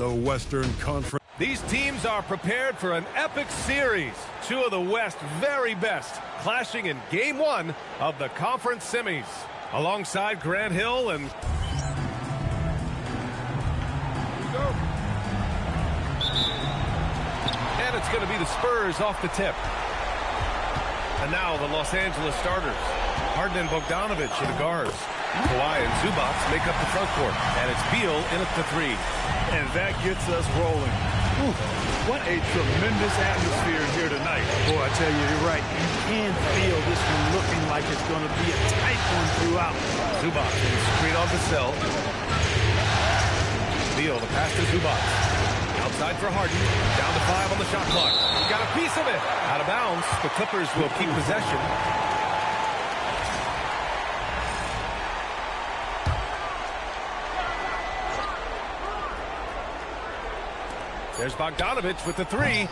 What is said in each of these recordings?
the Western Conference. These teams are prepared for an epic series. Two of the West's very best clashing in Game 1 of the conference semis. Alongside Grant Hill and... And it's going to be the Spurs off the tip. And now the Los Angeles starters. Harden and Bogdanović are the guards. Kawhi and Zubac make up the front court. And it's Beal in at the 3. And that gets us rolling. Whew, what a tremendous atmosphere here tonight. Boy, I tell you, you're right. You can feel this one looking like it's going to be a tight one throughout. Zubac in screen on Vassell. Beal, the pass to Zubac. Outside for Harden. Down to 5 on the shot clock. Got a piece of it. Out of bounds. The Clippers will keep possession. There's Bogdanović with the 3.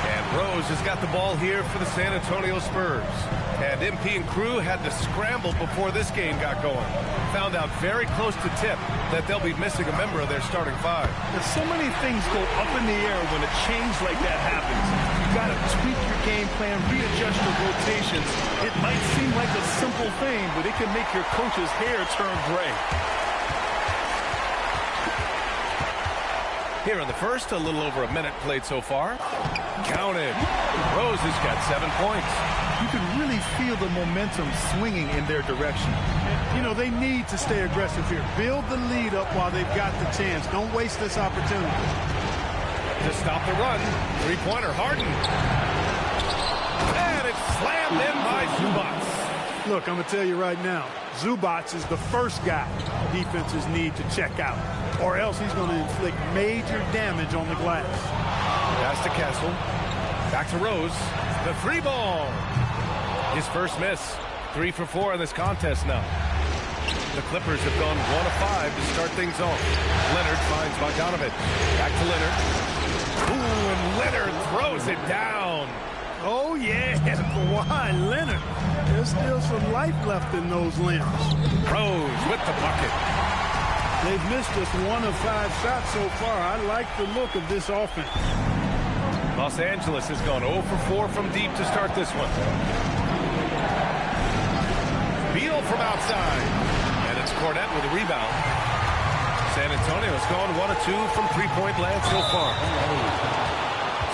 And Rose has got the ball here for the San Antonio Spurs. And MP and crew had to scramble before this game got going. Found out very close to tip that they'll be missing a member of their starting 5. There's so many things go up in the air when a change like that happens. You got to tweak your game plan, readjust your rotations. It might seem like a simple thing, but it can make your coach's hair turn gray. Here in the first, a little over a minute played so far. Counted. Rose has got 7 points. You can really feel the momentum swinging in their direction. And, you know, they need to stay aggressive here. Build the lead up while they've got the chance. Don't waste this opportunity. To stop the run, three-pointer Harden. And it's slammed in by Zubac. Look, I'm going to tell you right now, Zubac is the first guy defenses need to check out, or else he's going to inflict major damage on the glass. Pass to Castle. Back to Rose. The 3 ball. His first miss. 3 for 4 in this contest now. The Clippers have gone 1 of 5 to start things off. Leonard finds Bogdanović. Back to Leonard. Ooh, and Leonard throws it down. Oh, yeah, Kawhi Leonard. There's still some life left in those limbs. Rose with the bucket. They've missed just 1 of 5 shots so far. I like the look of this offense. Los Angeles has gone 0 for 4 from deep to start this one. Beal from outside. And it's Cornette with a rebound. San Antonio's gone 1 of 2 from three-point land so far.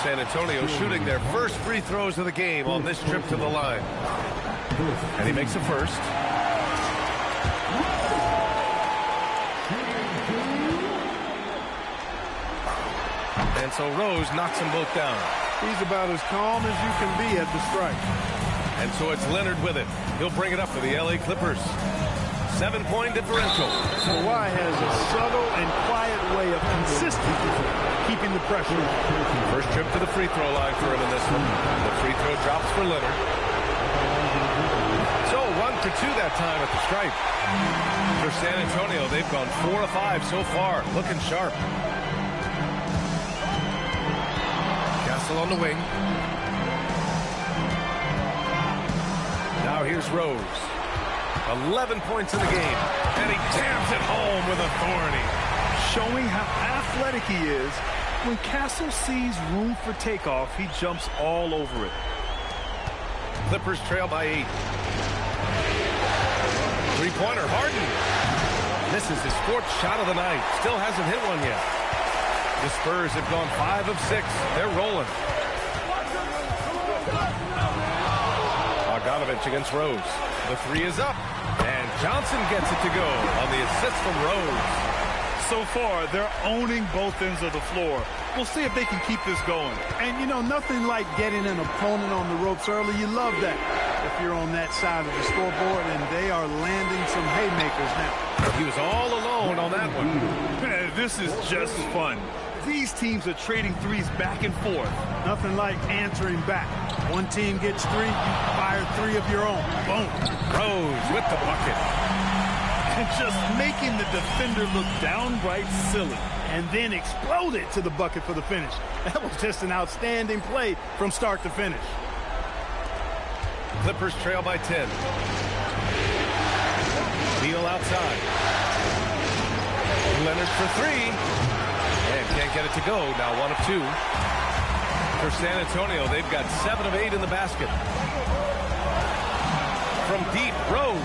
San Antonio shooting their first free throws of the game on this trip to the line. And he makes the first. And so Rose knocks them both down. He's about as calm as you can be at the strike. And so it's Leonard with it. He'll bring it up for the LA Clippers. 7-point differential. Kawhi has a subtle and quiet way of consistently keeping the pressure on. First trip to the free throw line for him in this one. The free throw drops for Leonard. So 1 for 2 that time at the stripe. For San Antonio, they've gone 4 of 5 so far. Looking sharp. Castle on the wing. Now here's Rose. 11 points in the game. And he jams it home with authority. Showing how athletic he is. When Castle sees room for takeoff, he jumps all over it. Clippers trail by 8. Three-pointer, Harden. This is his 4th shot of the night. Still hasn't hit one yet. The Spurs have gone 5 of 6. They're rolling. Bogdanović against Rose. The 3 is up. And Johnson gets it to go on the assist from Rose. So far, they're owning both ends of the floor. We'll see if they can keep this going. And, you know, nothing like getting an opponent on the ropes early. You love that if you're on that side of the scoreboard, and they are landing some haymakers now. He was all alone on that one. This is just fun. These teams are trading threes back and forth. Nothing like answering back. One team gets 3, you fire 3 of your own. Boom. Rose with the bucket. And just making the defender look downright silly. And then exploded to the bucket for the finish. That was just an outstanding play from start to finish. Clippers trail by 10. Beal outside. Leonard for three. And can't get it to go. Now 1 of 2. For San Antonio, they've got 7 of 8 in the basket. From deep, Rose.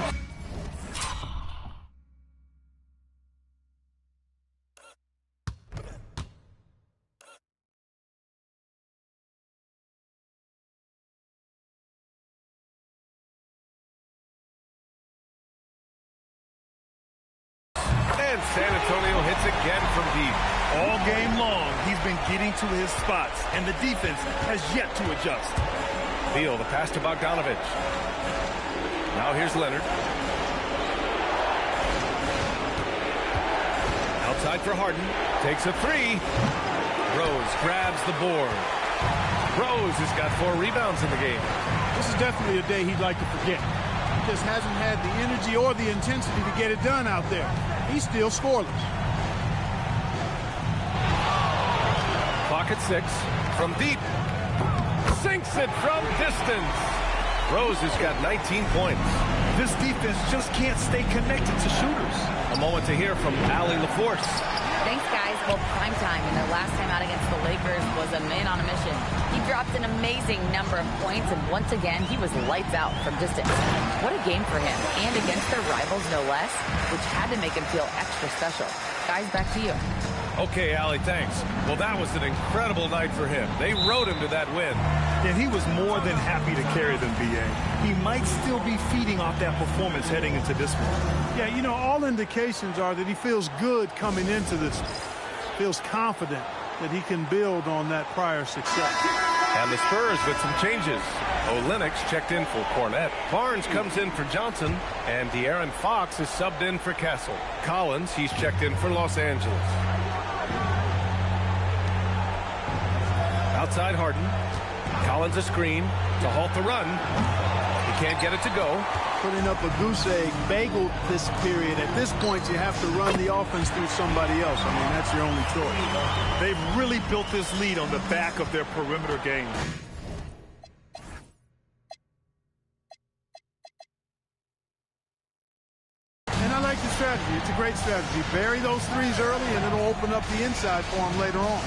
And San Antonio hits again from deep. All game long, he's been getting to his spots, and the defense has yet to adjust. Beal, the pass to Bogdanovic. Now here's Leonard. Outside for Harden. Takes a three. Rose grabs the board. Rose has got 4 rebounds in the game. This is definitely a day he'd like to forget. He just hasn't had the energy or the intensity to get it done out there. He's still scoreless. Clock at 6. From deep. Sinks it from distance. Rose has got 19 points. This defense just can't stay connected to shooters. A moment to hear from Allie LaForce. Thanks, guys. Well, prime time, and their last time out against the Lakers was a man on a mission. He dropped an amazing number of points, and once again, he was lights out from distance. What a game for him, and against their rivals, no less, which had to make him feel extra special. Guys, back to you. Okay, Allie, thanks. Well, that was an incredible night for him. They rode him to that win. And he was more than happy to carry them, B.A. He might still be feeding off that performance heading into this one. Yeah, you know, all indications are that he feels good coming into this. Feels confident that he can build on that prior success. And the Spurs with some changes. Olynyk checked in for Cornette. Barnes comes in for Johnson. And De'Aaron Fox is subbed in for Castle. Collins, he's checked in for Los Angeles. Outside Harden. Collins a screen to halt the run. He can't get it to go. Putting up a goose egg bagel this period. At this point, you have to run the offense through somebody else. I mean, that's your only choice. They've really built this lead on the back of their perimeter game. And I like the strategy. It's a great strategy. Bury those threes early, and it'll open up the inside for him later on.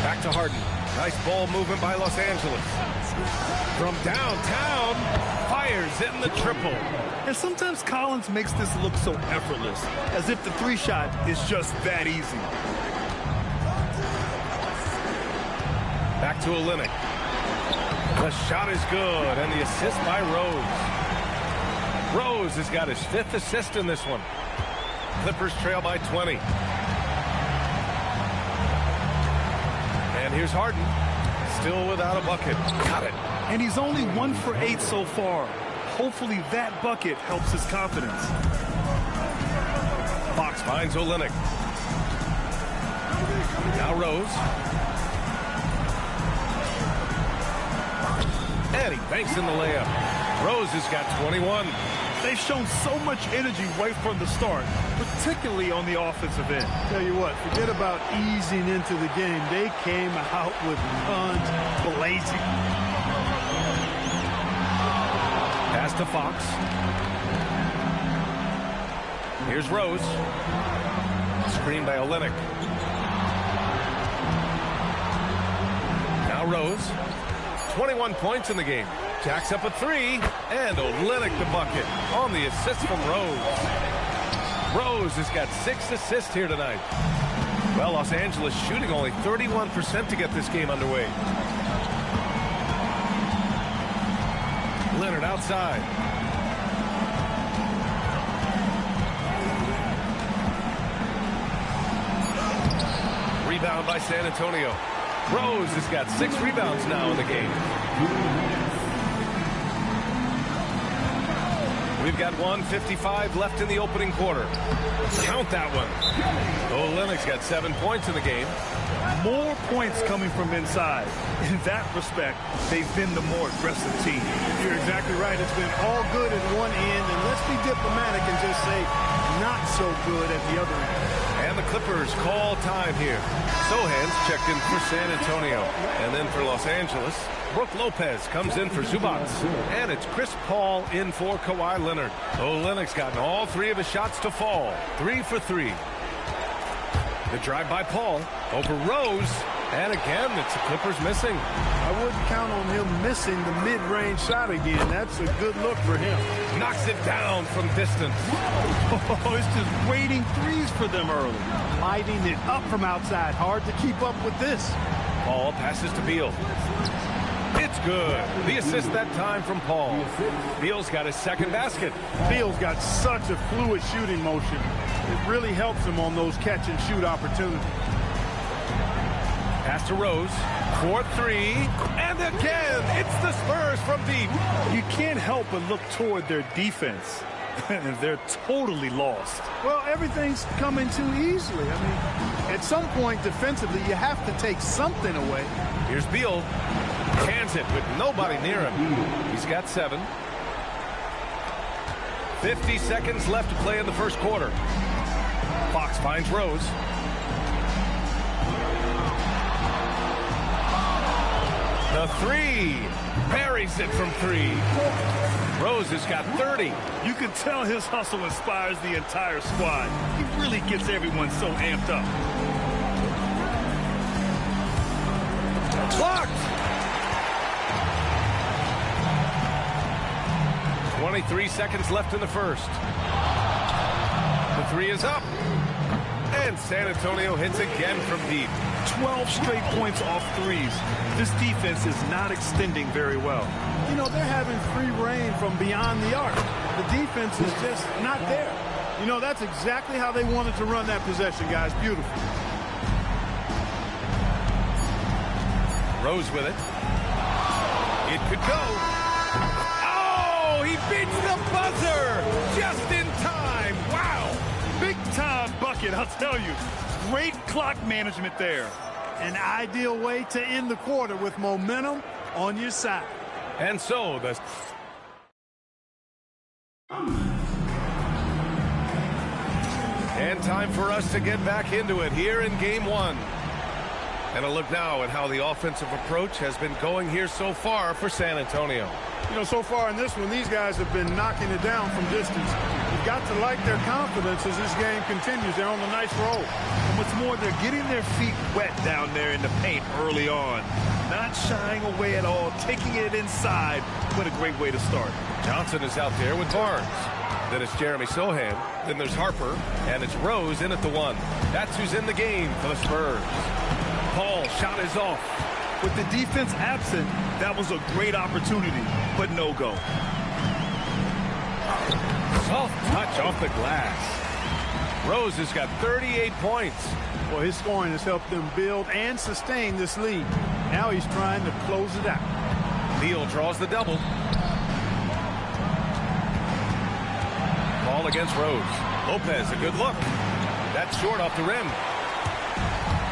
Back to Harden. Nice ball movement by Los Angeles. From downtown, fires in the triple. And sometimes Collins makes this look so effortless, as if the three-shot is just that easy. Back to Olynyk. The shot is good, and the assist by Rose. Rose has got his 5th assist in this one. Clippers trail by 20. And here's Harden, still without a bucket. Got it. And he's only 1 for 8 so far. Hopefully that bucket helps his confidence. Fox finds Olynyk. Now Rose. And he banks in the layup. Rose has got 21. They've shown so much energy right from the start, particularly on the offensive end. Tell you what, forget about easing into the game. They came out with guns blazing. Pass to Fox. Here's Rose. Screen by Olynyk. Now Rose. 21 points in the game. Jacks up a 3, and Olynyk the bucket on the assist from Rose. Rose has got 6 assists here tonight. Well, Los Angeles shooting only 31% to get this game underway. Leonard outside. Rebound by San Antonio. Rose has got 6 rebounds now in the game. We've got 1:55 left in the opening quarter. Count that one. Olynyk's got 7 points in the game. More points coming from inside. In that respect, they've been the more aggressive team. You're exactly right. It's been all good at one end, and let's be diplomatic and just say not so good at the other end. And the Clippers call time here. Sohan's checked in for San Antonio. And then for Los Angeles, Brook Lopez comes in for Zubac. And it's Chris Paul in for Kawhi Leonard. Olynyk's gotten all 3 of his shots to fall. 3 for 3. The drive by Paul over Rose. And again, it's the Clippers missing. I wouldn't count on him missing the mid-range shot again. That's a good look for him. Knocks it down from distance. Oh, it's just waiting threes for them early. Lighting it up from outside. Hard to keep up with this. Paul passes to Beal. It's good. The assist that time from Paul. Beal's got his second basket. Beal's got such a fluid shooting motion. It really helps him on those catch-and-shoot opportunities. Pass to Rose for 3, and again, it's the Spurs from deep. You can't help but look toward their defense. They're totally lost. Well, everything's coming too easily. I mean, at some point defensively, you have to take something away. Here's Beal. Cans it with nobody near him. He's got 7. 50 seconds left to play in the first quarter. Fox finds Rose. The 3. Buries it from 3. Rose has got 30. You can tell his hustle inspires the entire squad. He really gets everyone so amped up. Blocked. 23 seconds left in the first. The 3 is up. And San Antonio hits again from deep. 12 straight points off threes. This defense is not extending very well. You know, they're having free reign from beyond the arc. The defense is just not there. You know, that's exactly how they wanted to run that possession, guys. Beautiful. Rose with it. It could go. Oh, he beats the buzzer just in time. Wow. Big time bucket, I'll tell you. Great clock management there. An ideal way to end the quarter with momentum on your side. And so the and time for us to get back into it here in game 1. And a look now at how the offensive approach has been going here so far for San Antonio. You know, so far in this one, these guys have been knocking it down from distance. You've got to like their confidence as this game continues. They're on a nice roll. And what's more, they're getting their feet wet down there in the paint early on. Not shying away at all, taking it inside. What a great way to start. Johnson is out there with Barnes. Then it's Jeremy Sohan. Then there's Harper. And it's Rose in at the 1. That's who's in the game for the Spurs. Paul shot is off. With the defense absent, that was a great opportunity, but no go. Soft touch off the glass. Rose has got 38 points. Well, his scoring has helped them build and sustain this lead. Now he's trying to close it out. Beal draws the double. Ball against Rose. Lopez, a good look. That's short off the rim.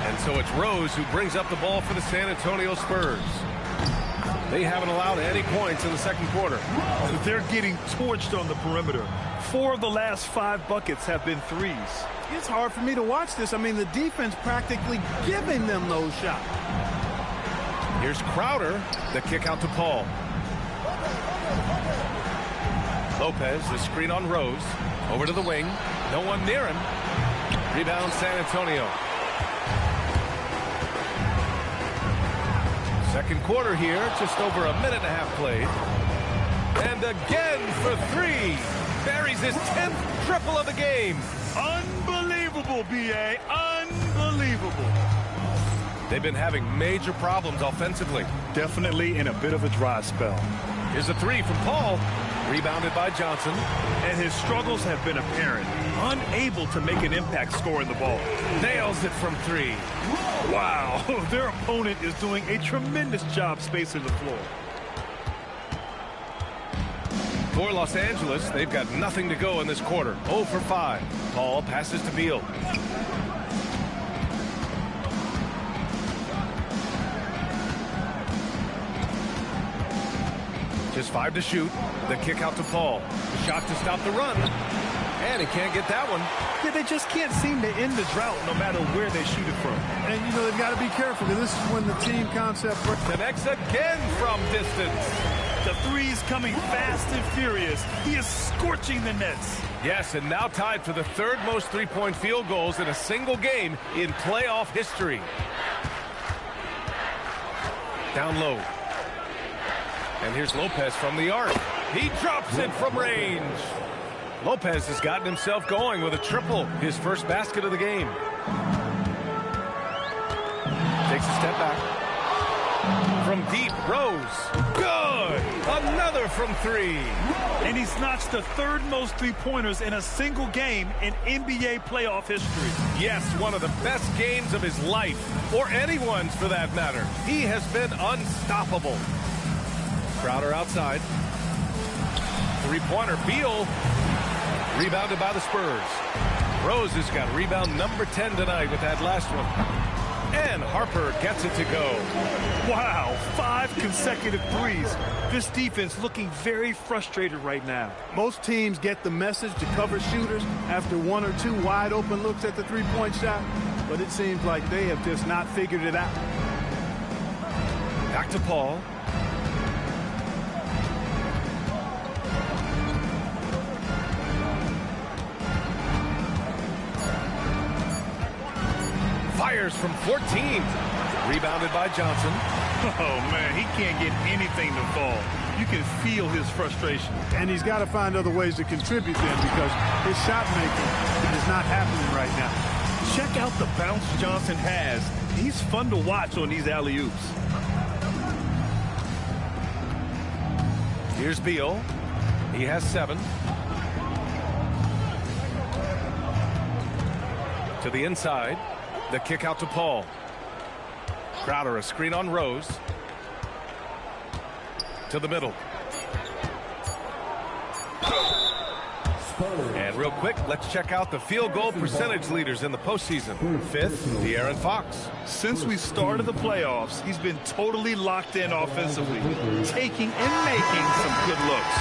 And so it's Rose who brings up the ball for the San Antonio Spurs. They haven't allowed any points in the second quarter. They're getting torched on the perimeter. 4 of the last 5 buckets have been threes. It's hard for me to watch this. I mean, the defense practically giving them those shots. Here's Crowder. The kick out to Paul. Lopez, the screen on Rose. Over to the wing. No one near him. Rebound San Antonio. Second quarter here, just over a minute and a half played. And again for 3. Buries his 10th triple of the game. Unbelievable, B.A. Unbelievable. They've been having major problems offensively. Definitely in a bit of a dry spell. Here's a 3 from Paul. Rebounded by Johnson. And his struggles have been apparent. Unable to make an impact scoring the ball. Nails it from 3. Wow, their opponent is doing a tremendous job spacing the floor. For Los Angeles, they've got nothing to go in this quarter. 0 for 5. Paul passes to Beal. Just 5 to shoot. The kick out to Paul. The shot to stop the run. And he can't get that one. Yeah, they just can't seem to end the drought no matter where they shoot it from. And, you know, they've got to be careful because this is when the team concept Connects again from distance. The three's coming fast and furious. He is scorching the nets. Yes, and now tied for the third most three-point field goals in a single game in playoff history. Down low. And here's Lopez from the arc. He drops it from range. Lopez has gotten himself going with a triple, his first basket of the game. Takes a step back. From deep, Rose. Good! Another from three. And he's notched the third most three-pointers in a single game in NBA playoff history. Yes, one of the best games of his life, or anyone's for that matter. He has been unstoppable. Crowder outside. Three-pointer, Beal. Rebounded by the Spurs. Rose has got rebound number 10 tonight with that last one. And Harper gets it to go. Wow, 5 consecutive threes. This defense looking very frustrated right now. Most teams get the message to cover shooters after 1 or 2 wide open looks at the three-point shot, but it seems like they have just not figured it out. Back to Paul. Fires from 14. Rebounded by Johnson. Oh, man, he can't get anything to fall. You can feel his frustration. And he's got to find other ways to contribute then because his shot making is not happening right now. Check out the bounce Johnson has. He's fun to watch on these alley-oops. Here's Beal. He has 7. To the inside. The kick out to Paul. Crowder, a screen on Rose. To the middle. And real quick, let's check out the field goal percentage leaders in the postseason. 5th, De'Aaron Fox. Since we started the playoffs, he's been totally locked in offensively, taking and making some good looks.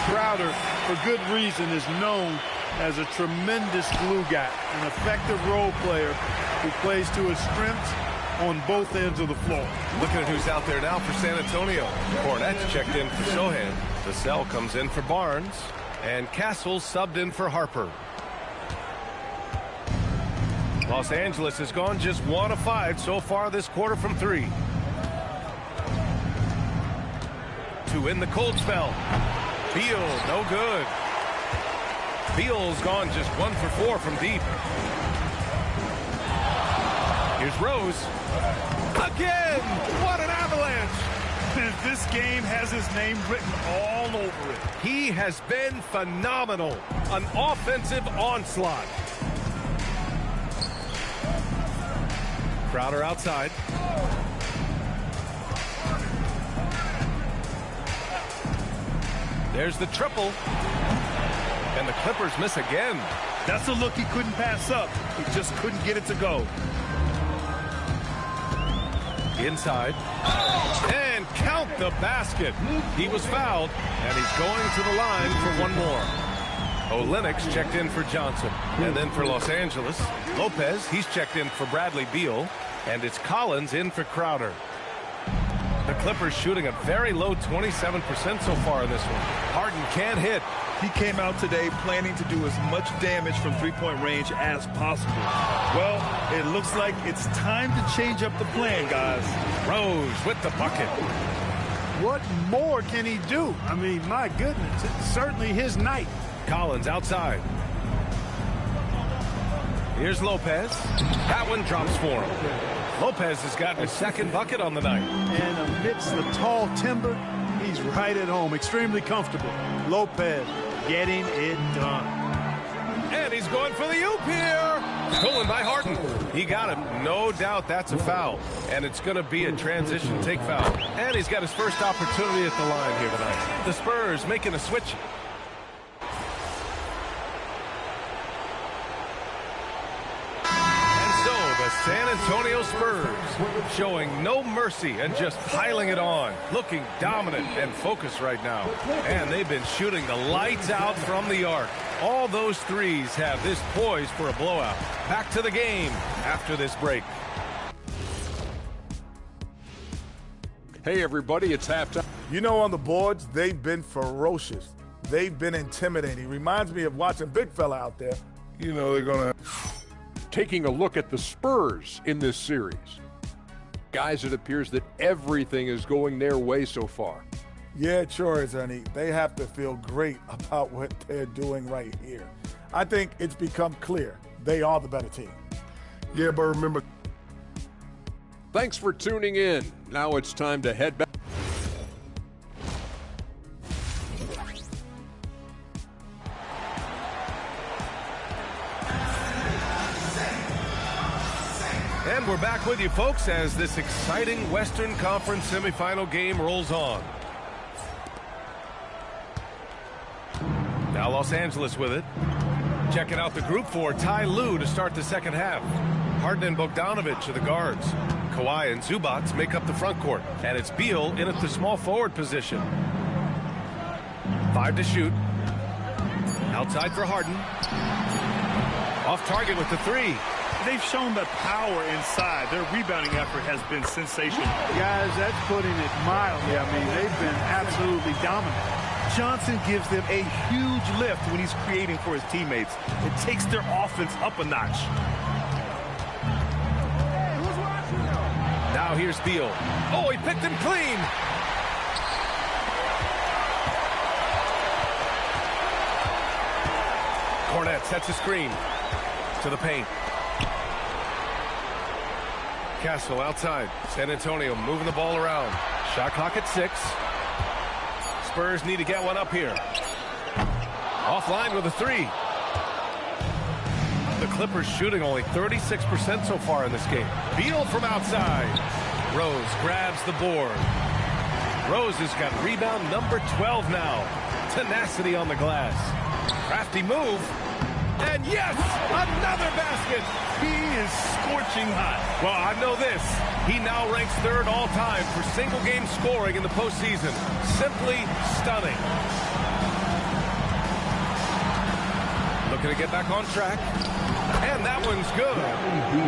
Crowder, for good reason, is known as a tremendous glue guy, an effective role player who plays to his strengths on both ends of the floor. Looking at who's out there now for San Antonio. Cornette's checked in for Sohan. Vassell comes in for Barnes. And Castle subbed in for Harper. Los Angeles has gone just 1 of 5 so far this quarter from 3. 2 in the cold spell. Beal, no good. Beal's gone just 1 for 4 from deep. Here's Rose. Again! What an avalanche! This game has his name written all over it. He has been phenomenal. An offensive onslaught. Crowder outside. There's the triple. And the Clippers miss again. That's a look he couldn't pass up. He just couldn't get it to go. Inside. And count the basket. He was fouled, and he's going to the line for one more. Olynyk checked in for Johnson. And then for Los Angeles, Lopez, he's checked in for Bradley Beal. And it's Collins in for Crowder. The Clippers shooting a very low 27% so far in this one. Harden can't hit. He came out today planning to do as much damage from three-point range as possible. Well, it looks like it's time to change up the plan, guys. Rose with the bucket. What more can he do? I mean, my goodness, it's certainly his night. Collins outside. Here's Lopez. That one drops for him. Lopez has gotten a second bucket on the night. And amidst the tall timber, he's right at home, extremely comfortable. Lopez getting it done. And he's going for the oop here. Stolen by Harden. He got him. No doubt that's a foul. And it's going to be a transition take foul. And he's got his first opportunity at the line here tonight. The Spurs making a switch. San Antonio Spurs showing no mercy and just piling it on, looking dominant and focused right now. And they've been shooting the lights out from the arc. All those threes have this poised for a blowout. Back to the game after this break. Hey, everybody, it's halftime. You know, on the boards, they've been ferocious. They've been intimidating. Reminds me of watching big fella out there. You know, they're going to... Taking a look at the Spurs in this series. Guys, it appears that everything is going their way so far. Yeah, it sure is, Ernie. They have to feel great about what they're doing right here. I think it's become clear they are the better team. Yeah, but remember... Thanks for tuning in. Now it's time to head back. And we're back with you, folks, as this exciting Western Conference semifinal game rolls on. Now Los Angeles with it. Checking out the group for Ty Lue to start the second half. Harden and Bogdanovic are the guards. Kawhi and Zubac make up the front court. And it's Beal in at the small forward position. 5 to shoot. Outside for Harden. Off target with the 3. They've shown the power inside. Their rebounding effort has been sensational. Guys, that's putting it mildly. I mean, they've been absolutely dominant. Johnson gives them a huge lift when he's creating for his teammates. It takes their offense up a notch. Now here's Beal. Oh, he picked him clean. Cornette sets a screen to the paint. Castle outside. San Antonio moving the ball around. Shot clock at 6. Spurs need to get one up here. Offline with a 3. The Clippers shooting only 36% so far in this game. Beal from outside. Rose grabs the board. Rose has got rebound number 12 now. Tenacity on the glass. Crafty move. And yes, another basket. He is scorching hot. Well, I know this. He now ranks 3rd all-time for single-game scoring in the postseason. Simply stunning. Looking to get back on track. And that one's good.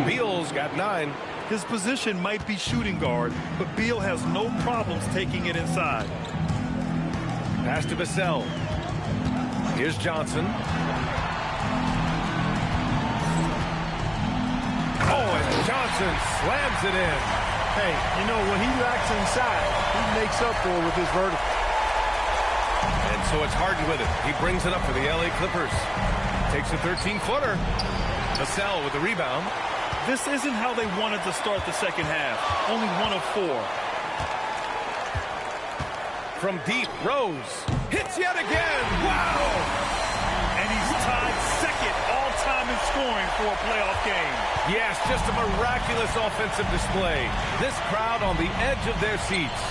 Beal's got 9. His position might be shooting guard, but Beal has no problems taking it inside. Pass to Vassell. Here's Johnson. Oh, and Johnson slams it in. Hey, you know, when he lacks inside, he makes up for it with his vertical. And so it's Harden with it. He brings it up for the LA Clippers. Takes a 13-footer. Vassell with the rebound. This isn't how they wanted to start the second half. Only 1 of 4. From deep, Rose hits yet again. Wow! And he's tied 2nd all-time in scoring for a playoff game. Yes, just a miraculous offensive display. This crowd on the edge of their seats.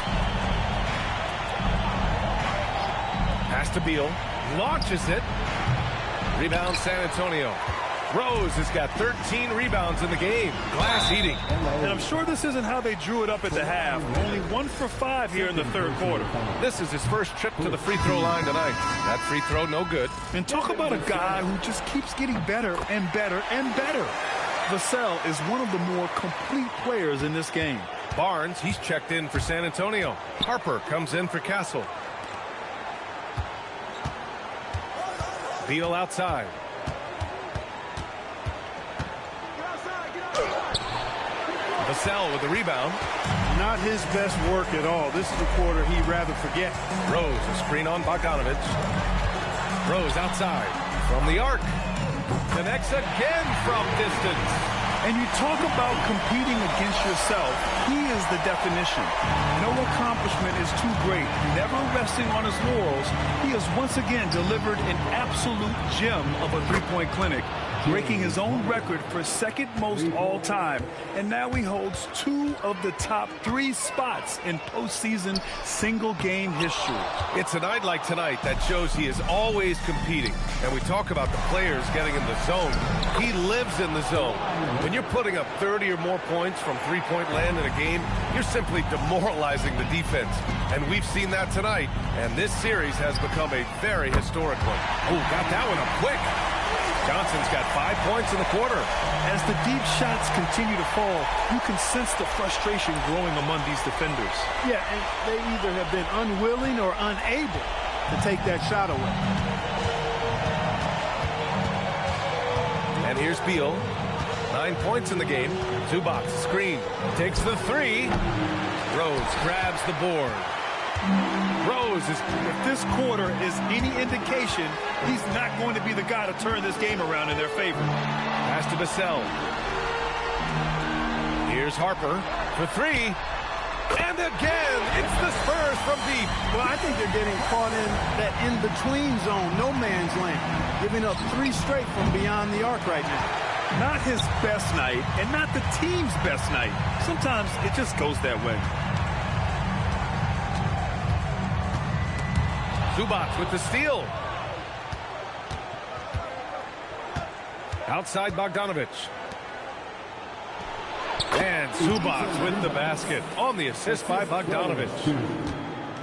Pass to Beal. Launches it. Rebound San Antonio. Rose has got 13 rebounds in the game. Glass eating. And I'm sure this isn't how they drew it up at the half. Only 1 for 5 here in the 3rd quarter. This is his first trip to the free throw line tonight. That free throw no good. And talk about a guy who just keeps getting better and better and better. Vassell is one of the more complete players in this game. Barnes, he's checked in for San Antonio. Harper comes in for Castle. Beal outside. Vassell with the rebound. Not his best work at all. This is a quarter he'd rather forget. Rose, a screen on Bogdanovic. Rose outside from the arc. Connects again from distance. And you talk about competing against yourself. He is the definition. No accomplishment is too great. Never resting on his laurels, he has once again delivered an absolute gem of a three-point clinic. breaking his own record for second most all time. And now he holds 2 of the top 3 spots in postseason single-game history. It's a night like tonight that shows he is always competing. And we talk about the players getting in the zone. He lives in the zone. When you're putting up 30 or more points from three-point land in a game, you're simply demoralizing the defense. And we've seen that tonight. And this series has become a very historic one. Oh, got that one up quick. Johnson's got 5 points in the quarter. As the deep shots continue to fall, you can sense the frustration growing among these defenders. Yeah, and they either have been unwilling or unable to take that shot away. And here's Beal. 9 points in the game. Zubac screen. Takes the 3. Rose grabs the board. Rose is... If this quarter is any indication, he's not going to be the guy to turn this game around in their favor. Pass to Vassell. Here's Harper for 3. And again, it's the Spurs from deep. Well, I think they're getting caught in that in-between zone, no man's land, giving up 3 straight from beyond the arc right now. Not his best night, and not the team's best night. Sometimes it just goes that way. Zubac with the steal. Outside Bogdanovic. And Zubac with the basket on the assist by Bogdanovic.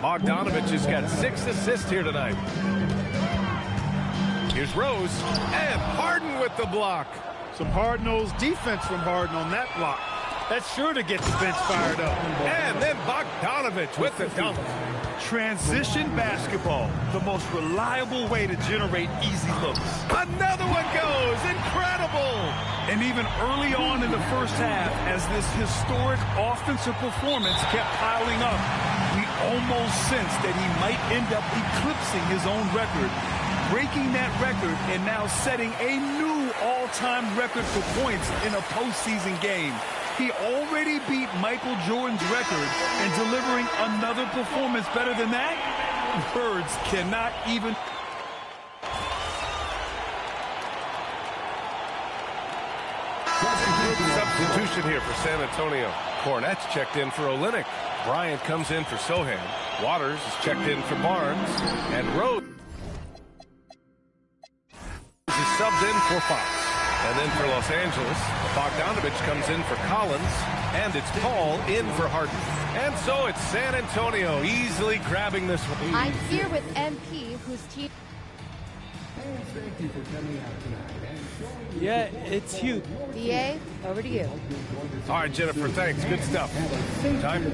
Bogdanovic has got 6 assists here tonight. Here's Rose and Harden with the block. Some hard-nosed defense from Harden on that block. That's sure to get the bench fired up. And then Bogdanovic with the dunk. Transition basketball, the most reliable way to generate easy looks. Another one goes. Incredible. And even early on in the first half, as this historic offensive performance kept piling up, we almost sensed that he might end up eclipsing his own record, breaking that record and now setting a new all-time record for points in a postseason game. He already beat Michael Jordan's record, and delivering another performance better than that, words cannot even... Substitution here for San Antonio. Cornette's checked in for Olynyk. Bryant comes in for Sohan. Waters is checked in for Barnes. And Rose is subbed in for Fox. And then for Los Angeles, Bogdanovic comes in for Collins. And it's Paul in for Harden. And so it's San Antonio easily grabbing this one. I'm here with MP, whose team... Thank you for coming out tonight. Yeah, it's huge. DA, over to you. All right, Jennifer, thanks. Good stuff. Time.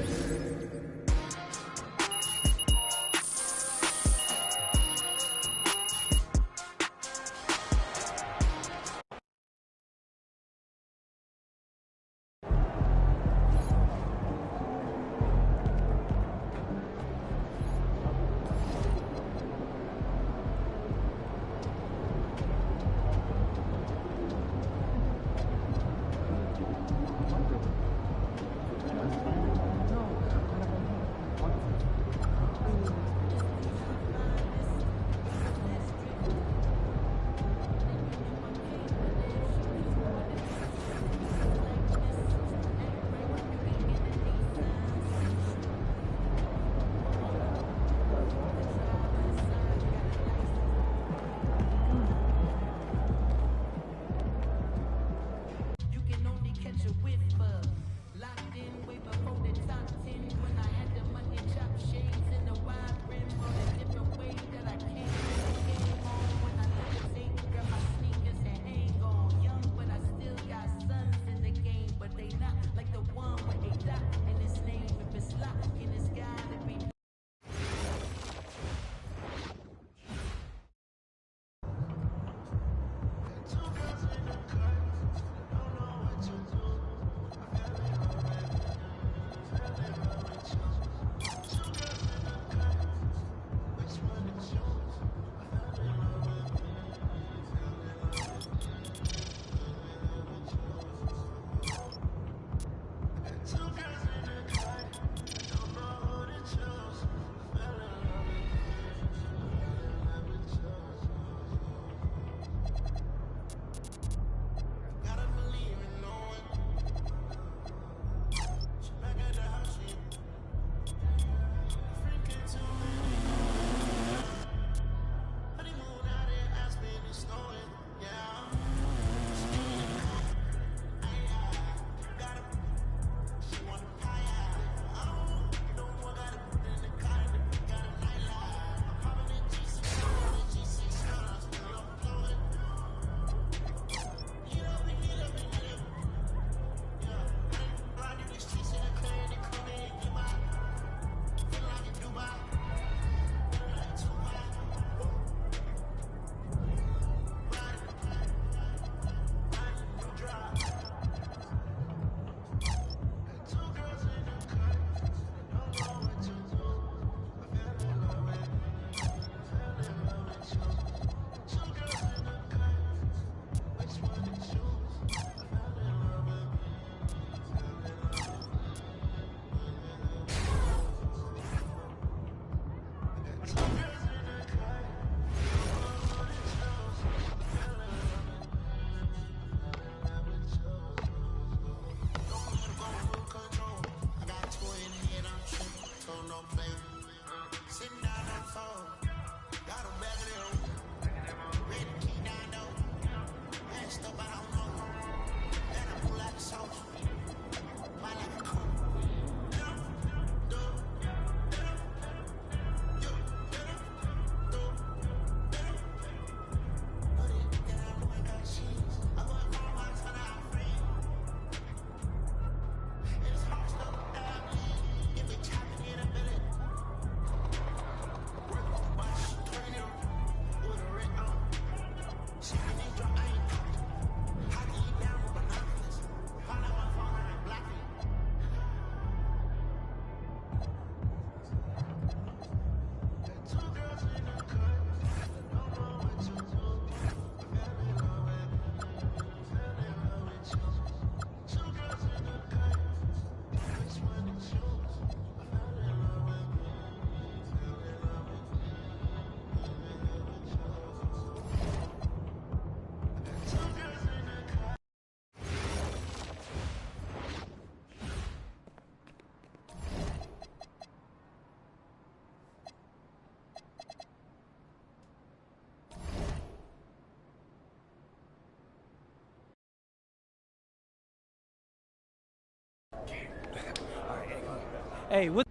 Hey, what?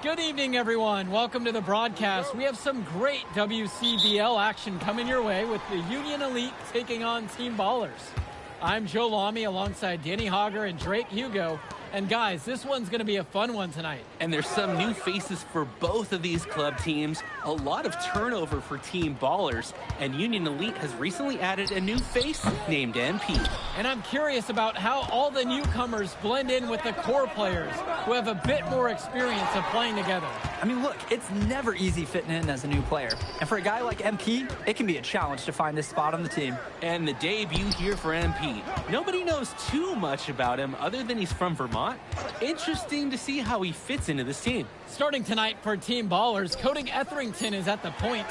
Good evening, everyone. Welcome to the broadcast. We have some great WCBL action coming your way with the Union Elite taking on Team Ballers. I'm Joe Lamy alongside Danny Hogger and Drake Hugo. And guys, this one's going to be a fun one tonight. And there's some new faces for both of these club teams, a lot of turnover for Team Ballers, and Union Elite has recently added a new face named MP. And I'm curious about how all the newcomers blend in with the core players who have a bit more experience of playing together. I mean, look, it's never easy fitting in as a new player. And for a guy like MP, it can be a challenge to find his spot on the team. And the debut here for MP. Nobody knows too much about him other than he's from Vermont. Interesting to see how he fits into this team. Starting tonight for Team Ballers, Cody Etherington is at the point.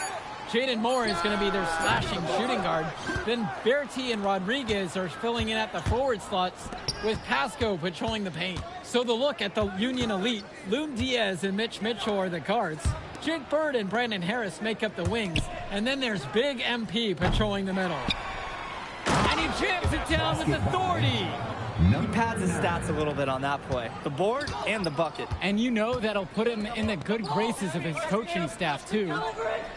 Jaden Moore is going to be their slashing shooting guard. Then Bertie and Rodriguez are filling in at the forward slots with Pasco patrolling the paint. So the look at the Union Elite, Loon Diaz and Mitch Mitchell are the guards. Jake Bird and Brandon Harris make up the wings. And then there's Big MP patrolling the middle. And he jams it down with authority. He pads his stats a little bit on that play. The board and the bucket. And you know that'll put him in the good graces of his coaching staff, too.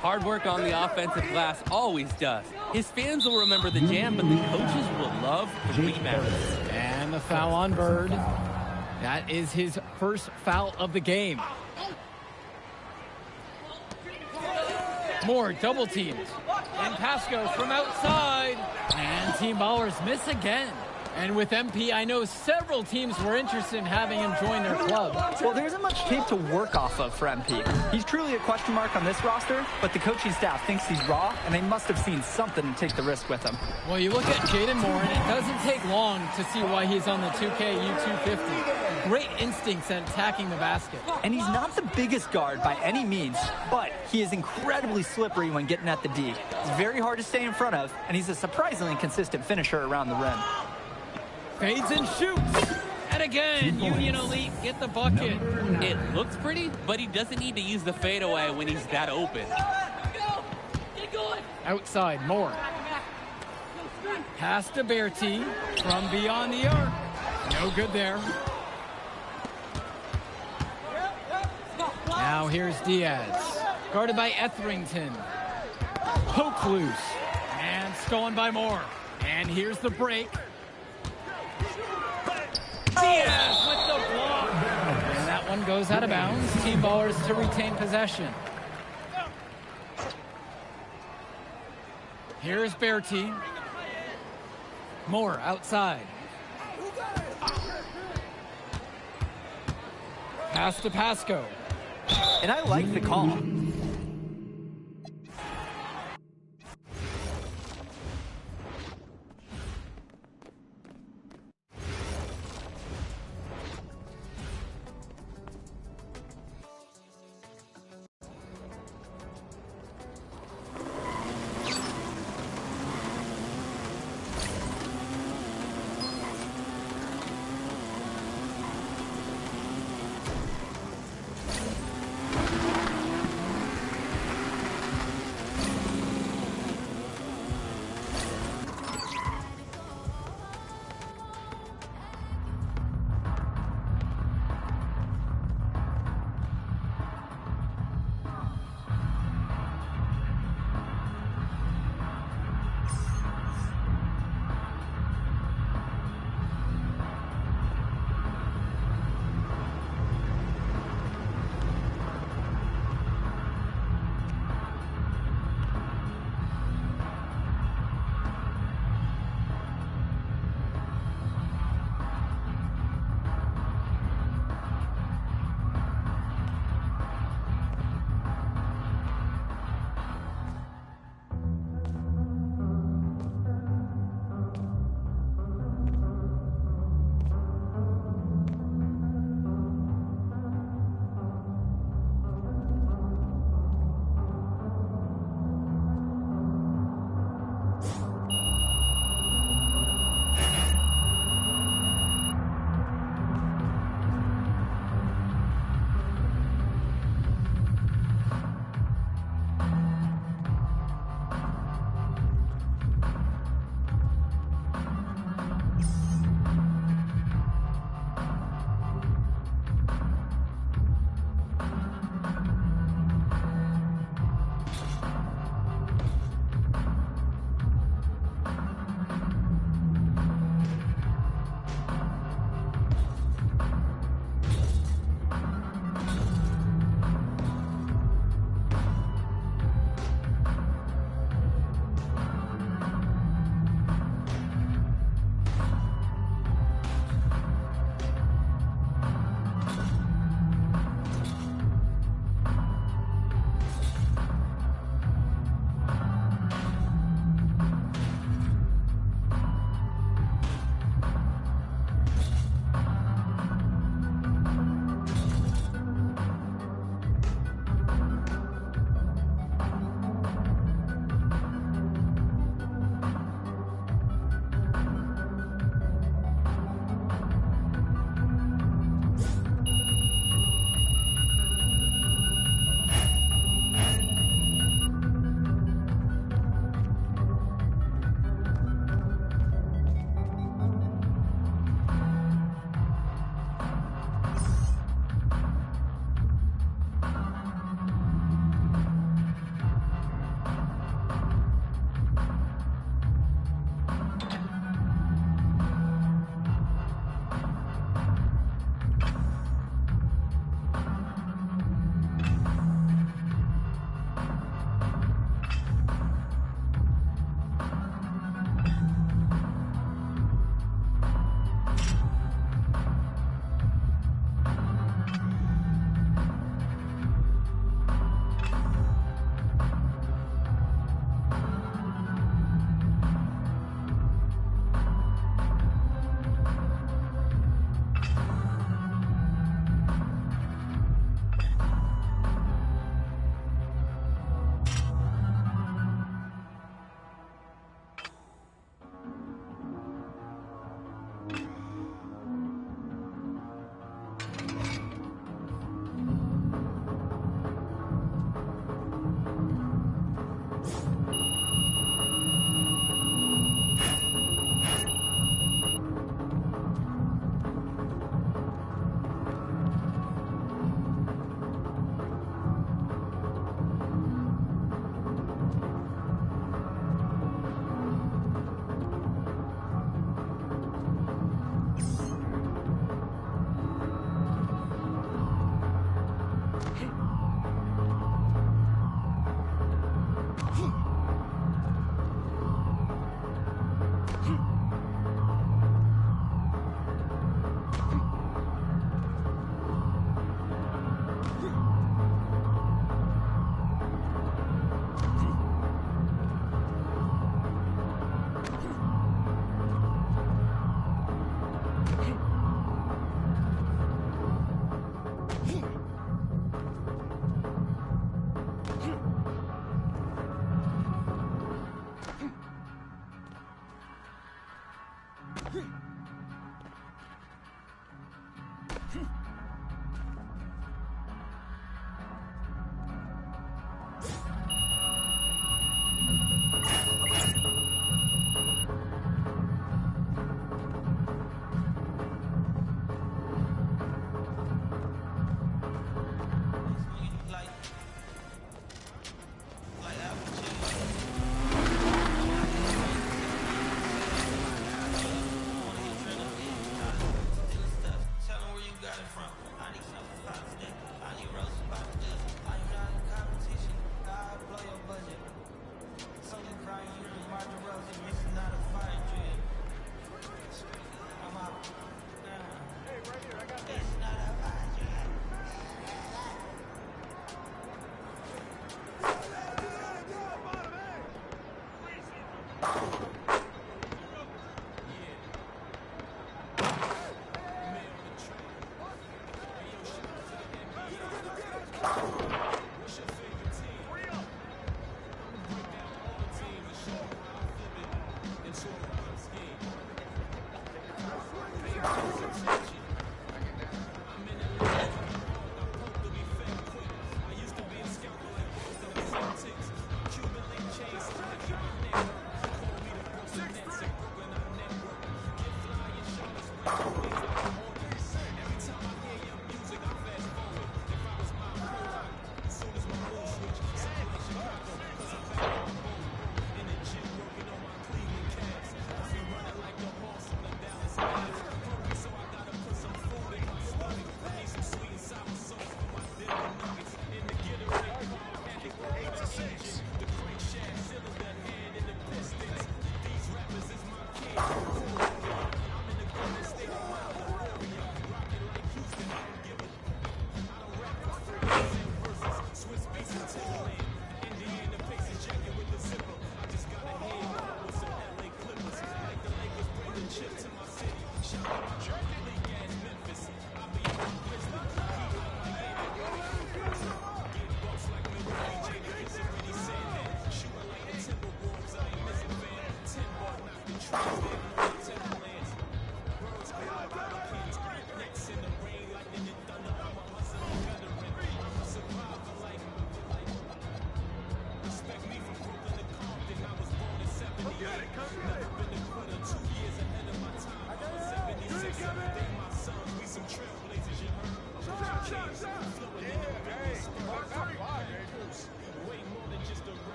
Hard work on the offensive glass always does. His fans will remember the jam, but the coaches will love the rebound. And the foul on Bird. That is his first foul of the game. Moore double teamed. And Pasco from outside. And Team Ballers miss again. And with MP, I know several teams were interested in having him join their club. Well, there isn't much tape to work off of for MP. He's truly a question mark on this roster, but the coaching staff thinks he's raw, and they must have seen something to take the risk with him. Well, you look at Jaden Moore, and it doesn't take long to see why he's on the 2K U250. Great instincts at attacking the basket. And he's not the biggest guard by any means, but he is incredibly slippery when getting at the D. He's very hard to stay in front of, and he's a surprisingly consistent finisher around the rim. Fades and shoots. And again, Union Elite get the bucket. It looks pretty, but he doesn't need to use the fadeaway when he's that open. Outside, Moore. Pass to Bertie from beyond the arc. No good there. Now here's Diaz. Guarded by Etherington. Poke loose. And stolen by Moore. And here's the break. Diaz with the block. And that one goes out of bounds. Team Ballers to retain possession. Here's Bertie. Moore outside. Pass to Pasco. And I like the call.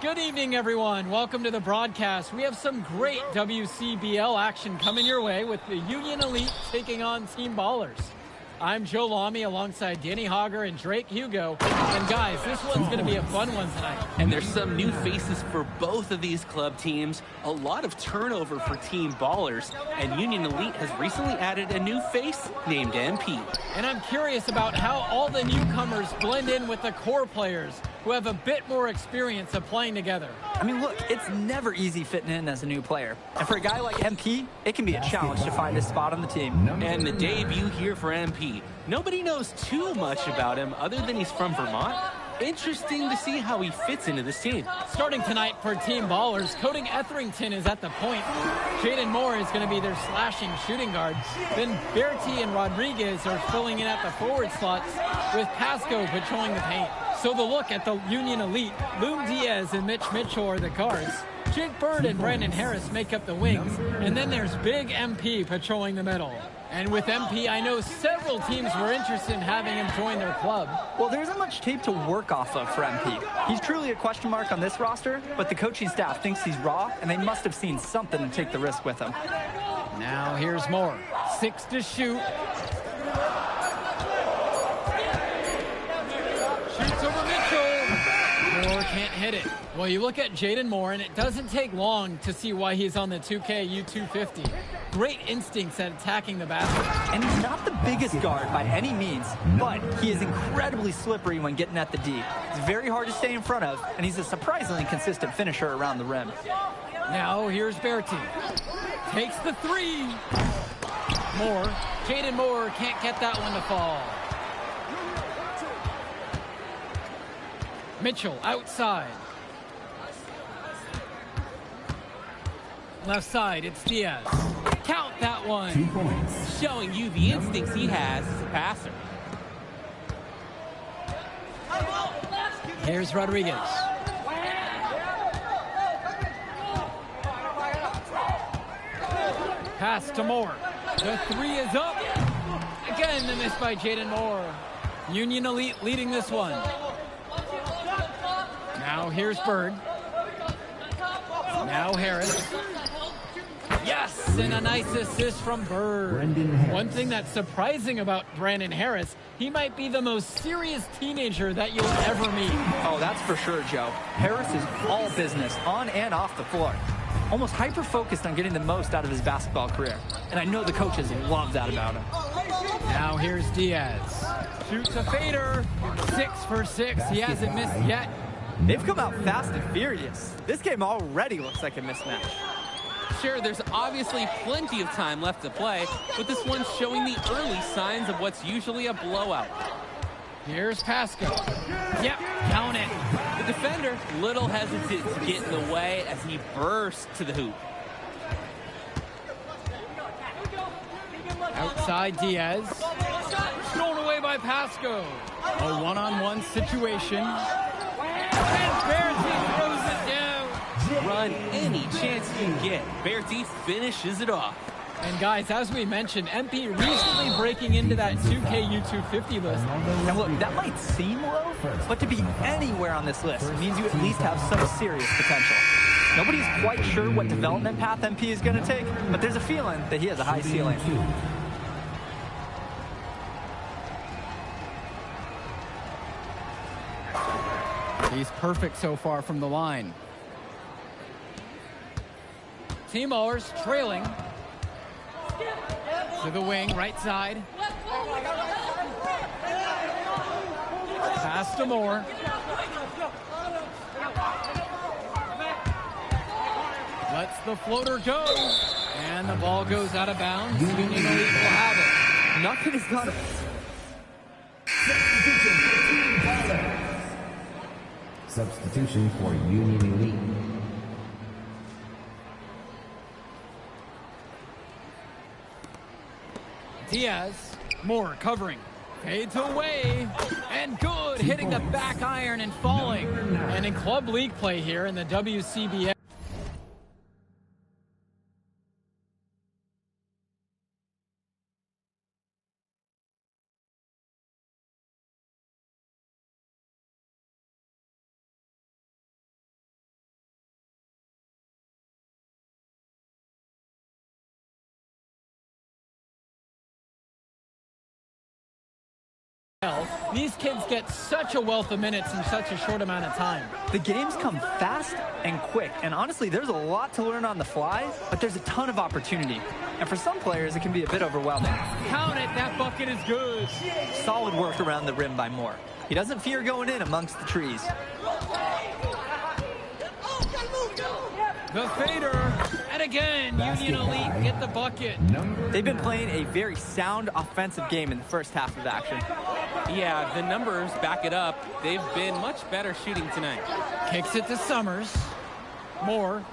Good evening, everyone. Welcome to the broadcast. We have some great WCBL action coming your way with the Union Elite taking on Team Ballers. I'm Joe Lamy alongside Danny Hogger and Drake Hugo. And guys, this one's going to be a fun one tonight. And there's some new faces for both of these club teams. A lot of turnover for Team Ballers. And Union Elite has recently added a new face named MP. And I'm curious about how all the newcomers blend in with the core players who have a bit more experience of playing together. I mean, look, it's never easy fitting in as a new player. And for a guy like MP, it can be a challenge to find his spot on the team. And the debut here for MP. Nobody knows too much about him other than he's from Vermont. Interesting to see how he fits into this team. Starting tonight for Team Ballers, Cody Etherington is at the point. Jaden Moore is going to be their slashing shooting guard. Then Bertie and Rodriguez are filling in at the forward slots with Pasco patrolling the paint. So the look at the Union Elite, Loom Diaz and Mitch Mitchell are the guards. Jake Bird and Brandon Harris make up the wings. And then there's Big MP patrolling the middle. And with MP, I know several teams were interested in having him join their club. Well, there isn't much tape to work off of for MP. He's truly a question mark on this roster, but the coaching staff thinks he's raw, and they must have seen something to take the risk with him. Now here's Moore. 6 to shoot. Shoots over Mitchell. Moore can't hit it. Well, you look at Jaden Moore, and it doesn't take long to see why he's on the 2K U250. Great instincts at attacking the basket. And he's not the biggest guard by any means, but he is incredibly slippery when getting at the D. It's very hard to stay in front of, and he's a surprisingly consistent finisher around the rim. Now here's Bertie. Takes the 3. Moore. Jaden Moore can't get that one to fall. Mitchell outside. Left side, it's Diaz. Count that one. 2 points. Showing you the instincts he has as a passer. Here's Rodriguez. Pass to Moore. The 3 is up. Again, the miss by Jaden Moore. Union Elite leading this one. Now here's Bird. Now Harris. Yes, and a nice assist from Bird. One thing that's surprising about Brandon Harris, he might be the most serious teenager that you'll ever meet. Oh, that's for sure, Joe. Harris is all business, on and off the floor. Almost hyper-focused on getting the most out of his basketball career. And I know the coaches love that about him. Now here's Diaz. Shoots a fader. 6 for 6. He hasn't missed yet. They've come out fast and furious. This game already looks like a mismatch. Sure, there's obviously plenty of time left to play, but this one's showing the early signs of what's usually a blowout. Here's Pasco. Yep, count it. The defender, little hesitant to get in the way as he bursts to the hoop. Outside Diaz. Thrown away by Pasco. A one-on-one situation. And Bertie throws it down. Run any chance you can get. Bertie finishes it off. And guys, as we mentioned, MP recently breaking into that 2K U250 list. Now look, that might seem low, but to be anywhere on this list means you at least have some serious potential. Nobody's quite sure what development path MP is going to take, but there's a feeling that he has a high ceiling. He's perfect so far from the line. Team Ballers trailing. To the wing, right side. Pass to Moore. Lets the floater go. And the ball goes out of bounds. Union Elite will have it. Nothing is done. Substitution for Union Elite. Diaz, Moore covering. Fades away, and good, hitting the back iron and falling. And in club league play here in the WCBL. These kids get such a wealth of minutes in such a short amount of time. The games come fast and quick, and honestly, there's a lot to learn on the fly, but there's a ton of opportunity. And for some players, it can be a bit overwhelming. Count it, that bucket is good. Solid work around the rim by Moore. He doesn't fear going in amongst the trees. The fader, and again, Union Elite get the bucket. They've been playing a very sound offensive game in the first half of action. Yeah, the numbers back it up. They've been much better shooting tonight. Kicks it to Summers. Moore.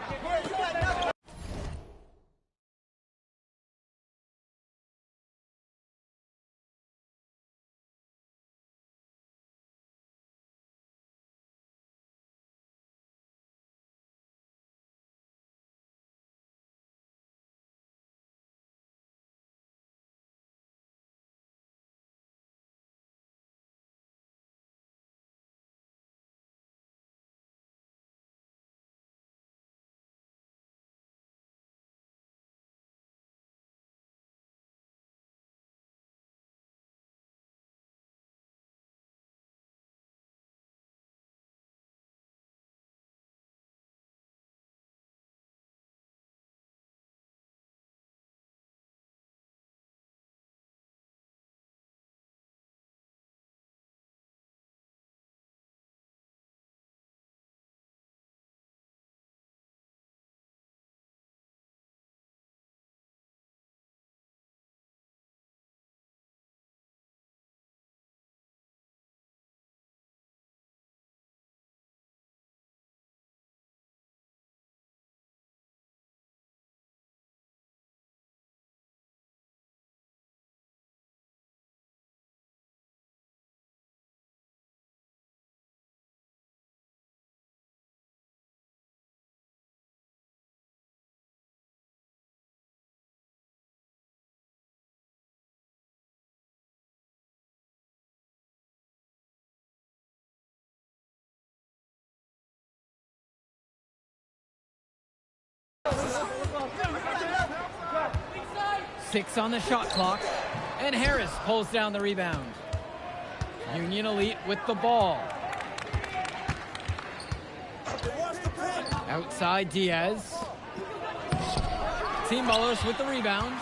Six on the shot clock, and Harris pulls down the rebound. Union Elite with the ball. Outside Diaz. Team Ballers with the rebound.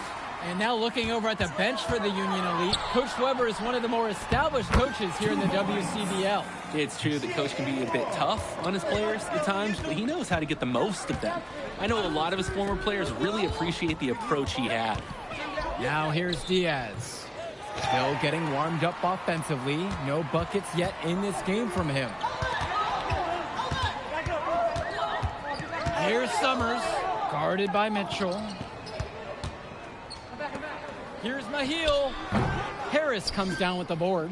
And now looking over at the bench for the Union Elite, Coach Weber is one of the more established coaches here in the WCBL. It's true that Coach can be a bit tough on his players at times, but he knows how to get the most of them. I know a lot of his former players really appreciate the approach he had. Now here's Diaz. Still getting warmed up offensively. No buckets yet in this game from him. Here's Summers, guarded by Mitchell. Here's Mahil. Harris comes down with the board.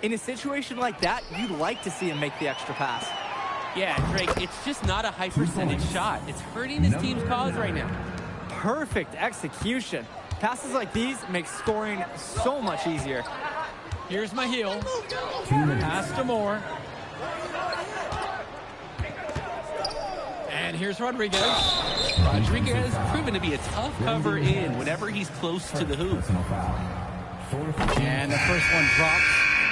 In a situation like that, you'd like to see him make the extra pass. Yeah, Drake, it's just not a high percentage shot. It's hurting his team's cause right now. Perfect execution. Passes like these make scoring so much easier. Here's Mahil. Pass to Moore. And here's Rodriguez. Rodriguez has proven to be a tough cover in whenever he's close to the hoop. And the first one drops.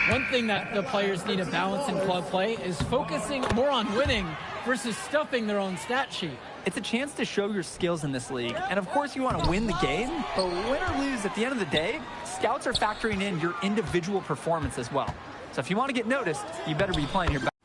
One thing that the players need to balance in club play is focusing more on winning versus stuffing their own stat sheet. It's a chance to show your skills in this league. And of course you want to win the game, but win or lose at the end of the day, scouts are factoring in your individual performance as well. So if you want to get noticed, you better be playing your best.